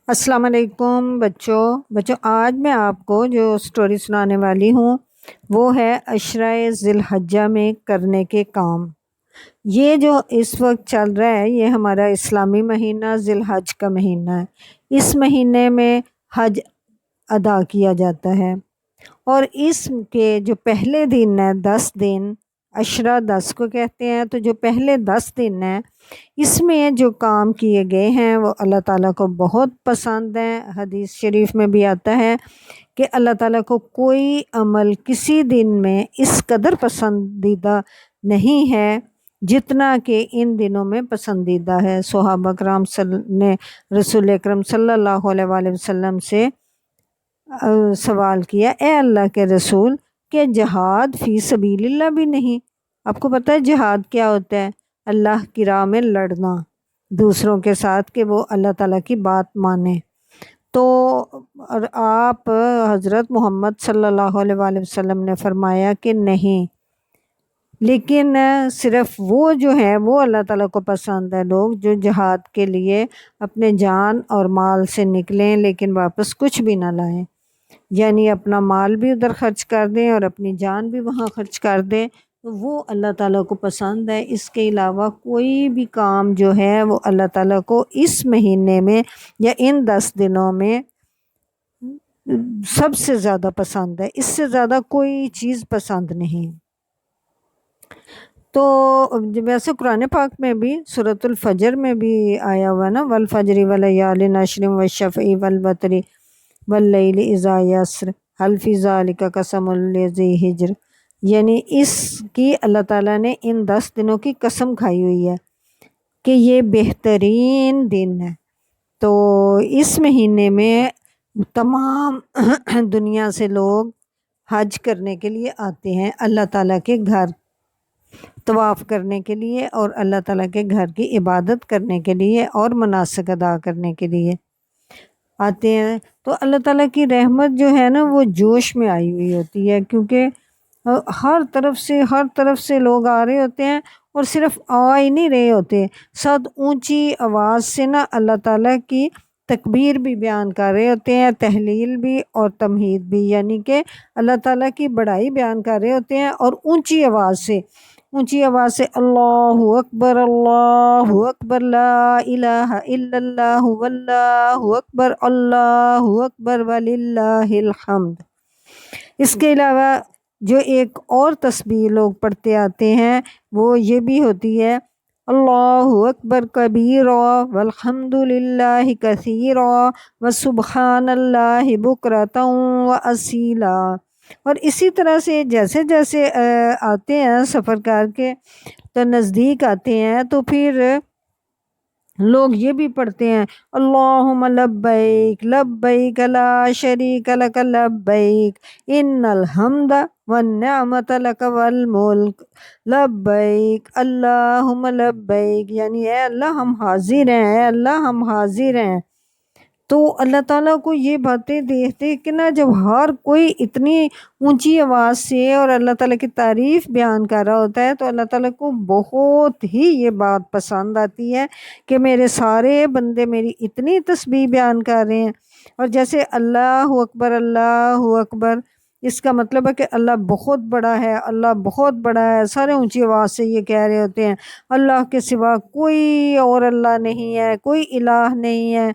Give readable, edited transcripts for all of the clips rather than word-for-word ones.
السلام علیکم بچوں آج میں آپ کو جو سٹوری سنانے والی ہوں وہ ہے عشرہ ذی الحجہ میں کرنے کے کام۔ یہ جو اس وقت چل رہا ہے یہ ہمارا اسلامی مہینہ ذی الحج کا مہینہ ہے۔ اس مہینے میں حج ادا کیا جاتا ہے اور اس کے جو پہلے دن ہے 10 دن، عشرہ 10 کو کہتے ہیں، تو جو پہلے 10 دن ہیں اس میں جو کام کیے گئے ہیں وہ اللہ تعالیٰ کو بہت پسند ہیں۔ حدیث شریف میں بھی آتا ہے کہ اللہ تعالیٰ کو کوئی عمل کسی دن میں اس قدر پسندیدہ نہیں ہے جتنا کہ ان دنوں میں پسندیدہ ہے۔ صحابہ کرام نے رسول اکرم صلی اللہ علیہ وآلہ وسلم سے سوال کیا، اے اللہ کے رسول، کہ جہاد فی سبیل اللہ بھی نہیں؟ آپ کو پتہ ہے جہاد کیا ہوتا ہے؟ اللہ کی راہ میں لڑنا دوسروں کے ساتھ کہ وہ اللہ تعالیٰ کی بات مانے۔ تو آپ حضرت محمد صلی اللہ علیہ وآلہ وسلم نے فرمایا کہ نہیں، لیکن صرف وہ جو ہے وہ اللہ تعالیٰ کو پسند ہے لوگ جو جہاد کے لیے اپنے جان اور مال سے نکلیں لیکن واپس کچھ بھی نہ لائیں، یعنی اپنا مال بھی ادھر خرچ کر دیں اور اپنی جان بھی وہاں خرچ کر دیں، تو وہ اللہ تعالیٰ کو پسند ہے۔ اس کے علاوہ کوئی بھی کام جو ہے وہ اللہ تعالیٰ کو اس مہینے میں یا ان 10 دنوں میں سب سے زیادہ پسند ہے، اس سے زیادہ کوئی چیز پسند نہیں۔ تو ویسے قرآن پاک میں بھی سورۃ الفجر میں بھی آیا ہوا نا، والفجر ولیال عشر والشفع والوتر واللیل اذا یسر هل فی ذلک قسم لذی حجر، یعنی اس کی اللہ تعالیٰ نے ان 10 دنوں کی قسم کھائی ہوئی ہے کہ یہ بہترین دن ہے۔ تو اس مہینے میں تمام دنیا سے لوگ حج کرنے کے لیے آتے ہیں، اللہ تعالیٰ کے گھر طواف کرنے کے لیے اور اللہ تعالیٰ کے گھر کی عبادت کرنے کے لیے اور مناسک ادا کرنے کے لیے آتے ہیں۔ تو اللہ تعالیٰ کی رحمت جو ہے نا وہ جوش میں آئی ہوئی ہوتی ہے، کیونکہ ہر طرف سے لوگ آ رہے ہوتے ہیں، اور صرف آ ہی نہیں رہے ہوتے، ساتھ اونچی آواز سے نا اللہ تعالیٰ کی تکبیر بھی بیان کر رہے ہوتے ہیں، تحلیل بھی اور تمہید بھی، یعنی کہ اللہ تعالیٰ کی بڑائی بیان کر رہے ہوتے ہیں اور اونچی آواز سے اللہ اکبر لا الہ الا اللہ واللہ اکبر اللہ اکبر وللہ الحمد۔ اس کے علاوہ جو ایک اور تسبیح لوگ پڑھتے آتے ہیں وہ یہ بھی ہوتی ہے، اللہ اکبر کبیرا والحمد للہ کثیرا وسبحان اللہ بکرۃ واصیلا۔ اور اسی طرح سے جیسے جیسے آتے ہیں سفر کر کے تو نزدیک آتے ہیں تو پھر لوگ یہ بھی پڑھتے ہیں، اللہم لبیک لبیک لا شریک لک لبیک ان الحمد والنعمت لک والملک لبیک اللہم لبیک، یعنی اے اللہ ہم حاضر ہیں، اے اللہ ہم حاضر ہیں۔ تو اللہ تعالیٰ کو یہ باتیں دیکھتے کہ نا جب ہر کوئی اتنی اونچی آواز سے اور اللہ تعالیٰ کی تعریف بیان کر رہا ہوتا ہے تو اللہ تعالیٰ کو بہت ہی یہ بات پسند آتی ہے کہ میرے سارے بندے میری اتنی تسبیح بیان کر رہے ہیں۔ اور جیسے اللہ اکبر، اس کا مطلب ہے کہ اللہ بہت بڑا ہے، اللہ بہت بڑا ہے، سارے اونچی آواز سے یہ کہہ رہے ہوتے ہیں، اللہ کے سوا کوئی اور اللہ نہیں ہے، کوئی الہ نہیں ہے،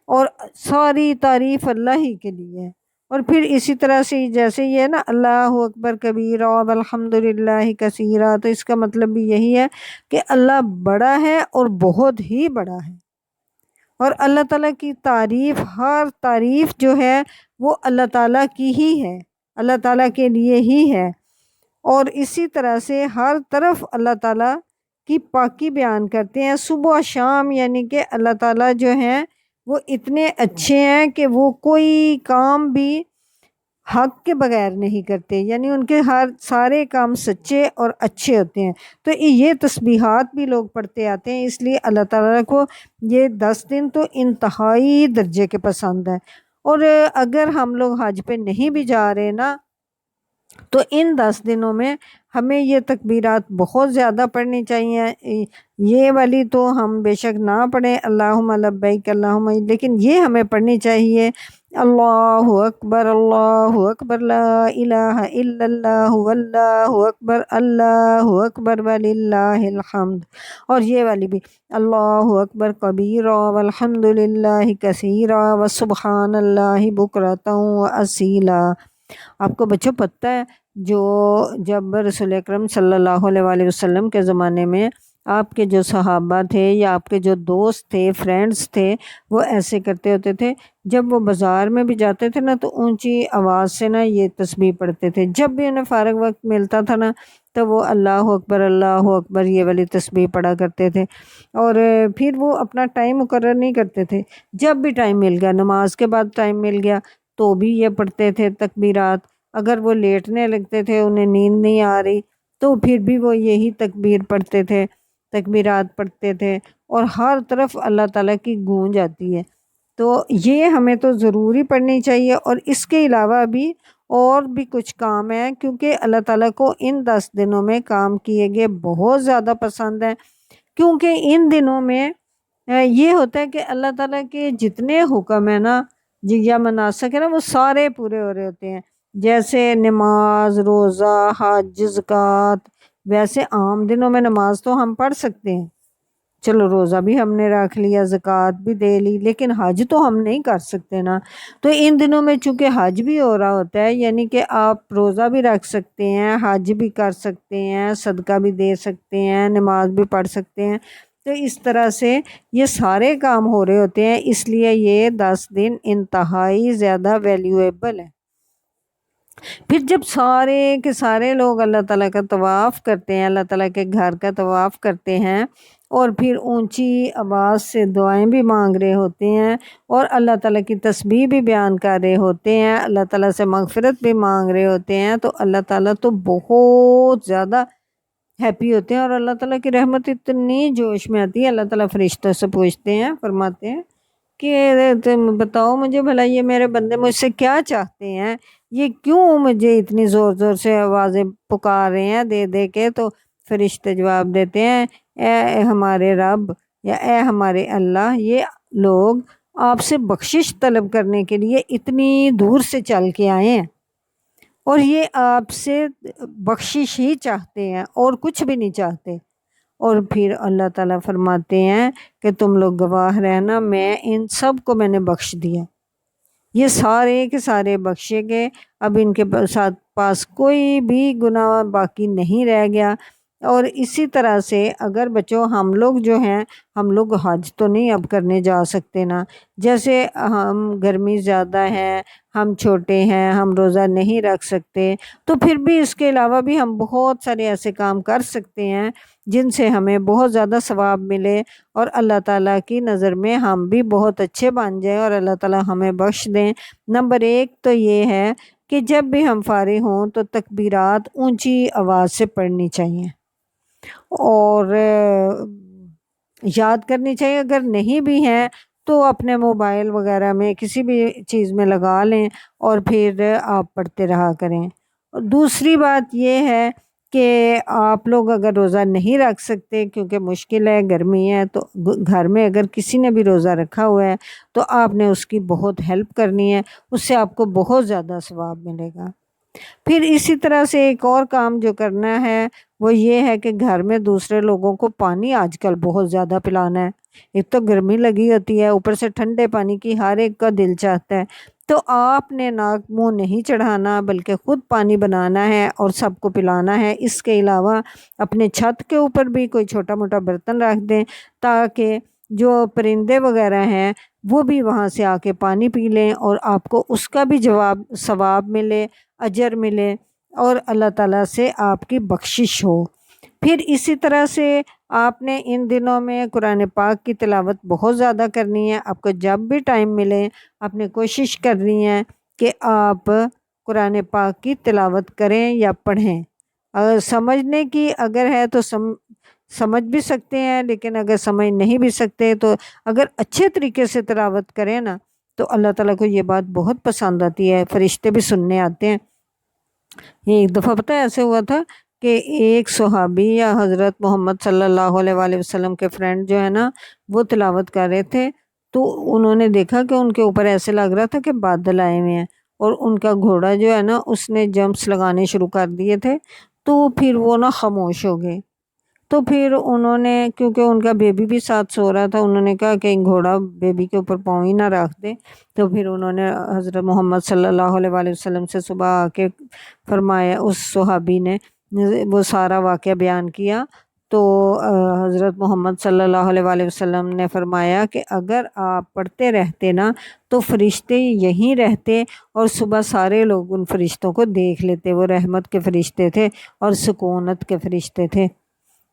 اور ساری تعریف اللہ ہی کے لیے ہے۔ اور پھر اسی طرح سے جیسے یہ نا اللہ اکبر کبیرا والحمد للہ کثیرا، تو اس کا مطلب بھی یہی ہے کہ اللہ بڑا ہے اور بہت ہی بڑا ہے، اور اللہ تعالیٰ کی تعریف، ہر تعریف جو ہے وہ اللہ تعالیٰ کی ہی ہے، اللہ تعالیٰ کے لیے ہی ہے۔ اور اسی طرح سے ہر طرف اللہ تعالیٰ کی پاکی بیان کرتے ہیں صبح و شام، یعنی کہ اللہ تعالیٰ جو ہیں وہ اتنے اچھے ہیں کہ وہ کوئی کام بھی حق کے بغیر نہیں کرتے، یعنی ان کے ہر سارے کام سچے اور اچھے ہوتے ہیں۔ تو یہ تسبیحات بھی لوگ پڑھتے آتے ہیں، اس لیے اللہ تعالیٰ کو یہ 10 دن تو انتہائی درجے کے پسند ہیں۔ اور اگر ہم لوگ حج پہ نہیں بھی جا رہے نا تو ان 10 دنوں میں ہمیں یہ تکبیرات بہت زیادہ پڑھنی چاہیے۔ یہ والی تو ہم بے شک نہ پڑھیں اللہم لبیک اللہم، لیکن یہ ہمیں پڑھنی چاہیے اللہ اکبر لا الہ الا اللہ واللہ اکبر اللہ اکبر وللہ الحمد۔ اور یہ والی بھی اللہ اکبر کبیرا والحمد للہ کثیرا وسبحان اللہ بکرۃ واصیلا۔ آپ کو بچوں پتہ ہے جو جب رسول اکرم صلی اللہ علیہ وآلہ وسلم کے زمانے میں آپ کے جو صحابہ تھے یا آپ کے جو دوست تھے، فرینڈز تھے، وہ ایسے کرتے ہوتے تھے، جب وہ بازار میں بھی جاتے تھے نا تو اونچی آواز سے نا یہ تسبیح پڑھتے تھے۔ جب بھی انہیں فارغ وقت ملتا تھا نا تو وہ اللہ اکبر یہ والی تسبیح پڑھا کرتے تھے، اور پھر وہ اپنا ٹائم مقرر نہیں کرتے تھے، جب بھی ٹائم مل گیا، نماز کے بعد ٹائم مل گیا تو بھی یہ پڑھتے تھے تکبیرات۔ اگر وہ لیٹنے لگتے تھے، انہیں نیند نہیں آ رہی، تو پھر بھی وہ یہی تکبیر پڑھتے تھے، تکبیرات پڑھتے تھے، اور ہر طرف اللہ تعالیٰ کی گونج آتی ہے۔ تو یہ ہمیں تو ضروری پڑھنی چاہیے، اور اس کے علاوہ بھی اور بھی کچھ کام ہیں، کیونکہ اللہ تعالیٰ کو ان 10 دنوں میں کام کیے گئے بہت زیادہ پسند ہیں، کیونکہ ان دنوں میں یہ ہوتا ہے کہ اللہ تعالیٰ کے جتنے حکم ہیں نا یا مناسک ہے نا وہ سارے پورے ہو رہے ہوتے ہیں، جیسے نماز، روزہ، حج، زکوٰۃ۔ ویسے عام دنوں میں نماز تو ہم پڑھ سکتے ہیں، چلو روزہ بھی ہم نے رکھ لیا، زکوٰۃ بھی دے لی، لیکن حج تو ہم نہیں کر سکتے نا۔ تو ان دنوں میں چونکہ حج بھی ہو رہا ہوتا ہے، یعنی کہ آپ روزہ بھی رکھ سکتے ہیں، حج بھی کر سکتے ہیں، صدقہ بھی دے سکتے ہیں، نماز بھی پڑھ سکتے ہیں۔ تو اس طرح سے یہ سارے کام ہو رہے ہوتے ہیں، اس لیے یہ 10 دن انتہائی زیادہ ویلیویبل ہے۔ پھر جب سارے کے سارے لوگ اللہ تعالیٰ کا طواف کرتے ہیں، اللہ تعالیٰ کے گھر کا طواف کرتے ہیں، اور پھر اونچی آواز سے دعائیں بھی مانگ رہے ہوتے ہیں، اور اللہ تعالیٰ کی تسبیح بھی بیان کر رہے ہوتے ہیں، اللہ تعالیٰ سے مغفرت بھی مانگ رہے ہوتے ہیں، تو اللہ تعالیٰ تو بہت زیادہ ہیپی ہوتے ہیں، اور اللہ تعالیٰ کی رحمت اتنی جوش میں آتی ہے۔ اللہ تعالیٰ فرشتوں سے پوچھتے ہیں، فرماتے ہیں کہ تم بتاؤ مجھے بھلا یہ میرے بندے مجھ سے کیا چاہتے ہیں، یہ کیوں مجھے اتنی زور زور سے آوازیں پکار رہے ہیں دے دے کے؟ تو فرشتے جواب دیتے ہیں، اے ہمارے رب یا اے ہمارے اللہ، یہ لوگ آپ سے بخشش طلب کرنے کے لیے اتنی دور سے چل کے آئے ہیں، اور یہ آپ سے بخشش ہی چاہتے ہیں اور کچھ بھی نہیں چاہتے۔ اور پھر اللہ تعالیٰ فرماتے ہیں کہ تم لوگ گواہ رہنا، میں ان سب کو میں نے بخش دیا، یہ سارے کے سارے بخشے گئے، اب ان کے پاس کوئی بھی گناہ باقی نہیں رہ گیا۔ اور اسی طرح سے اگر بچوں ہم لوگ جو ہیں، ہم لوگ حج تو نہیں اب کرنے جا سکتے نا، جیسے ہم گرمی زیادہ ہے، ہم چھوٹے ہیں، ہم روزہ نہیں رکھ سکتے، تو پھر بھی اس کے علاوہ بھی ہم بہت سارے ایسے کام کر سکتے ہیں جن سے ہمیں بہت زیادہ ثواب ملے، اور اللہ تعالیٰ کی نظر میں ہم بھی بہت اچھے بن جائیں اور اللہ تعالیٰ ہمیں بخش دیں۔ نمبر 1 تو یہ ہے کہ جب بھی ہم فارغ ہوں تو تکبیرات اونچی آواز سے پڑھنی چاہیے، اور یاد کرنی چاہیے، اگر نہیں بھی ہیں تو اپنے موبائل وغیرہ میں کسی بھی چیز میں لگا لیں اور پھر آپ پڑھتے رہا کریں۔ اور دوسری بات یہ ہے کہ آپ لوگ اگر روزہ نہیں رکھ سکتے کیونکہ مشکل ہے، گرمی ہے، تو گھر میں اگر کسی نے بھی روزہ رکھا ہوا ہے تو آپ نے اس کی بہت ہیلپ کرنی ہے، اس سے آپ کو بہت زیادہ ثواب ملے گا۔ پھر اسی طرح سے ایک اور کام جو کرنا ہے وہ یہ ہے کہ گھر میں دوسرے لوگوں کو پانی آج کل بہت زیادہ پلانا ہے، ایک تو گرمی لگی ہوتی ہے، اوپر سے ٹھنڈے پانی کی ہر ایک کا دل چاہتا ہے، تو آپ نے ناک منہ نہیں چڑھانا بلکہ خود پانی بنانا ہے اور سب کو پلانا ہے۔ اس کے علاوہ اپنے چھت کے اوپر بھی کوئی چھوٹا موٹا برتن رکھ دیں تاکہ جو پرندے وغیرہ ہیں وہ بھی وہاں سے آ کے پانی پی لیں، اور آپ کو اس کا بھی ثواب ملے، اجر ملے، اور اللہ تعالیٰ سے آپ کی بخشش ہو۔ پھر اسی طرح سے آپ نے ان دنوں میں قرآن پاک کی تلاوت بہت زیادہ کرنی ہے، آپ کو جب بھی ٹائم ملے آپ نے کوشش کرنی ہے کہ آپ قرآن پاک کی تلاوت کریں یا پڑھیں۔ اگر سمجھنے کی اگر ہے تو سمجھ بھی سکتے ہیں، لیکن اگر سمجھ نہیں بھی سکتے تو اگر اچھے طریقے سے تلاوت کریں نا تو اللہ تعالیٰ کو یہ بات بہت پسند آتی ہے، فرشتے بھی سننے آتے ہیں۔ یہ ایک دفعہ پتہ ہے ایسے ہوا تھا کہ ایک صحابی یا حضرت محمد صلی اللہ علیہ وآلہ وسلم کے فرینڈ جو ہے نا وہ تلاوت کر رہے تھے، تو انہوں نے دیکھا کہ ان کے اوپر ایسے لگ رہا تھا کہ بادل آئے ہوئے ہیں، اور ان کا گھوڑا جو ہے نا اس نے جمپس لگانے شروع کر دیے تھے، تو پھر وہ نا خاموش ہو گئے۔ تو پھر انہوں نے، کیونکہ ان کا بیبی بھی ساتھ سو رہا تھا، انہوں نے کہا کہ گھوڑا بیبی کے اوپر پاؤں ہی نہ رکھ دے، تو پھر انہوں نے حضرت محمد صلی اللہ علیہ وآلہ وسلم سے صبح آ کے فرمایا، اس صحابی نے وہ سارا واقعہ بیان کیا، تو حضرت محمد صلی اللہ علیہ وآلہ وسلم نے فرمایا کہ اگر آپ پڑھتے رہتے نا تو فرشتے یہیں رہتے، اور صبح سارے لوگ ان فرشتوں کو دیکھ لیتے، وہ رحمت کے فرشتے تھے اور سکونت کے فرشتے تھے۔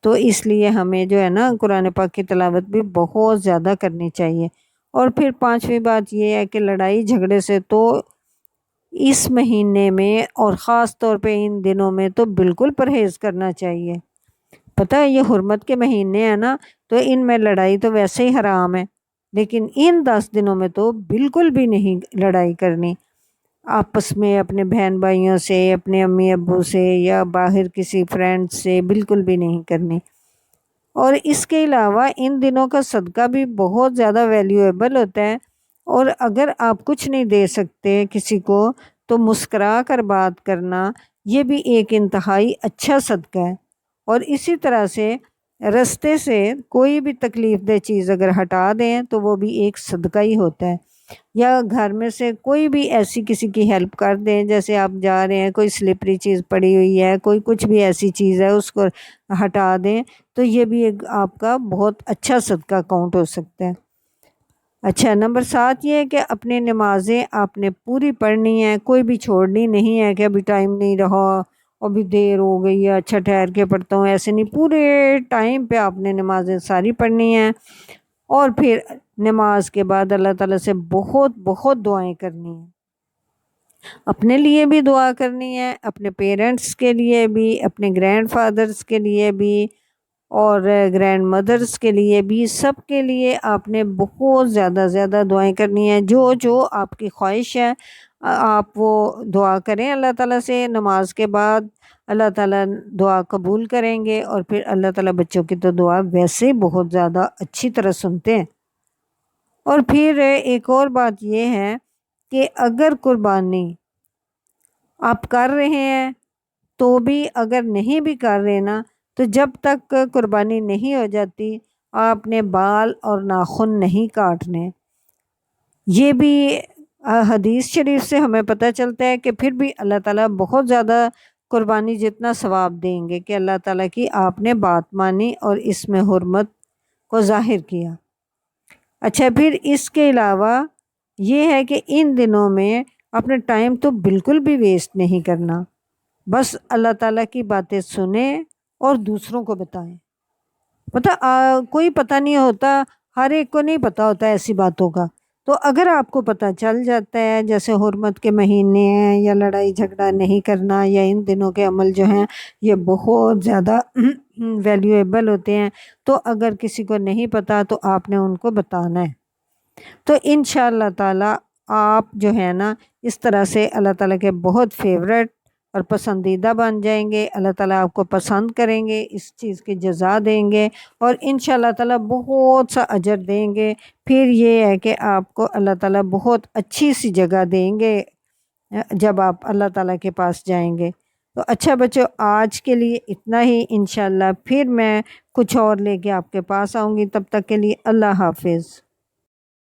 تو اس لیے ہمیں جو ہے نا قرآن پاک کی تلاوت بھی بہت زیادہ کرنی چاہیے۔ اور پھر پانچویں بات یہ ہے کہ لڑائی جھگڑے سے تو اس مہینے میں اور خاص طور پہ ان دنوں میں تو بالکل پرہیز کرنا چاہیے۔ پتہ ہے یہ حرمت کے مہینے ہیں نا، تو ان میں لڑائی تو ویسے ہی حرام ہے، لیکن ان 10 دنوں میں تو بالکل بھی نہیں لڑائی کرنی، آپس میں اپنے بہن بھائیوں سے، اپنے امی ابو سے، یا باہر کسی فرینڈ سے بالکل بھی نہیں کرنی۔ اور اس کے علاوہ ان دنوں کا صدقہ بھی بہت زیادہ ویلیویبل ہوتا ہے، اور اگر آپ کچھ نہیں دے سکتے کسی کو تو مسکرا کر بات کرنا یہ بھی ایک انتہائی اچھا صدقہ ہے۔ اور اسی طرح سے رستے سے کوئی بھی تکلیف دہ چیز اگر ہٹا دیں تو وہ بھی ایک صدقہ ہی ہوتا ہے، یا گھر میں سے کوئی بھی ایسی کسی کی ہیلپ کر دیں، جیسے آپ جا رہے ہیں کوئی سلپری چیز پڑی ہوئی ہے، کوئی کچھ بھی ایسی چیز ہے اس کو ہٹا دیں، تو یہ بھی ایک آپ کا بہت اچھا صدقہ کاؤنٹ ہو سکتا ہے۔ اچھا، نمبر 7 یہ ہے کہ اپنی نمازیں آپ نے پوری پڑھنی ہے، کوئی بھی چھوڑنی نہیں ہے کہ ابھی ٹائم نہیں رہا، ابھی دیر ہو گئی ہے، اچھا ٹھہر کے پڑھتا ہوں، ایسے نہیں، پورے ٹائم پہ آپ نے نمازیں ساری پڑھنی ہیں۔ اور پھر نماز کے بعد اللہ تعالیٰ سے بہت بہت دعائیں کرنی ہیں، اپنے لیے بھی دعا کرنی ہے، اپنے پیرنٹس کے لیے بھی، اپنے گرینڈ فادرز کے لیے بھی، اور گرینڈ مدرز کے لیے بھی، سب کے لیے آپ نے بہت زیادہ زیادہ دعائیں کرنی ہیں۔ جو جو آپ کی خواہش ہے آپ وہ دعا کریں اللہ تعالیٰ سے نماز کے بعد، اللہ تعالیٰ دعا قبول کریں گے، اور پھر اللہ تعالیٰ بچوں کی تو دعا ویسے ہی بہت زیادہ اچھی طرح سنتے ہیں۔ اور پھر ایک اور بات یہ ہے کہ اگر قربانی آپ کر رہے ہیں تو بھی، اگر نہیں بھی کر رہے نا، تو جب تک قربانی نہیں ہو جاتی آپ نے بال اور ناخن نہیں کاٹنے۔ یہ بھی حدیث شریف سے ہمیں پتہ چلتا ہے کہ پھر بھی اللہ تعالیٰ بہت زیادہ قربانی جتنا ثواب دیں گے کہ اللہ تعالیٰ کی آپ نے بات مانی اور اس میں حرمت کو ظاہر کیا۔ اچھا، پھر اس کے علاوہ یہ ہے کہ ان دنوں میں اپنے ٹائم تو بالکل بھی ویسٹ نہیں کرنا، بس اللہ تعالیٰ کی باتیں سنیں اور دوسروں کو بتائیں۔ کوئی پتہ نہیں ہوتا، ہر ایک کو نہیں پتہ ہوتا ایسی باتوں کا، تو اگر آپ کو پتہ چل جاتا ہے جیسے حرمت کے مہینے ہیں، یا لڑائی جھگڑا نہیں کرنا، یا ان دنوں کے عمل جو ہیں یہ بہت زیادہ ویلیویبل ہوتے ہیں، تو اگر کسی کو نہیں پتہ تو آپ نے ان کو بتانا ہے، تو انشاءاللہ تعالیٰ آپ جو ہے نا اس طرح سے اللہ تعالیٰ کے بہت فیورٹ اور پسندیدہ بن جائیں گے، اللہ تعالیٰ آپ کو پسند کریں گے، اس چیز کی جزا دیں گے، اور انشاءاللہ تعالیٰ بہت سا اجر دیں گے۔ پھر یہ ہے کہ آپ کو اللہ تعالیٰ بہت اچھی سی جگہ دیں گے جب آپ اللہ تعالیٰ کے پاس جائیں گے۔ تو اچھا بچوں، آج کے لیے اتنا ہی، انشاءاللہ پھر میں کچھ اور لے کے آپ کے پاس آؤں گی، تب تک کے لیے اللہ حافظ۔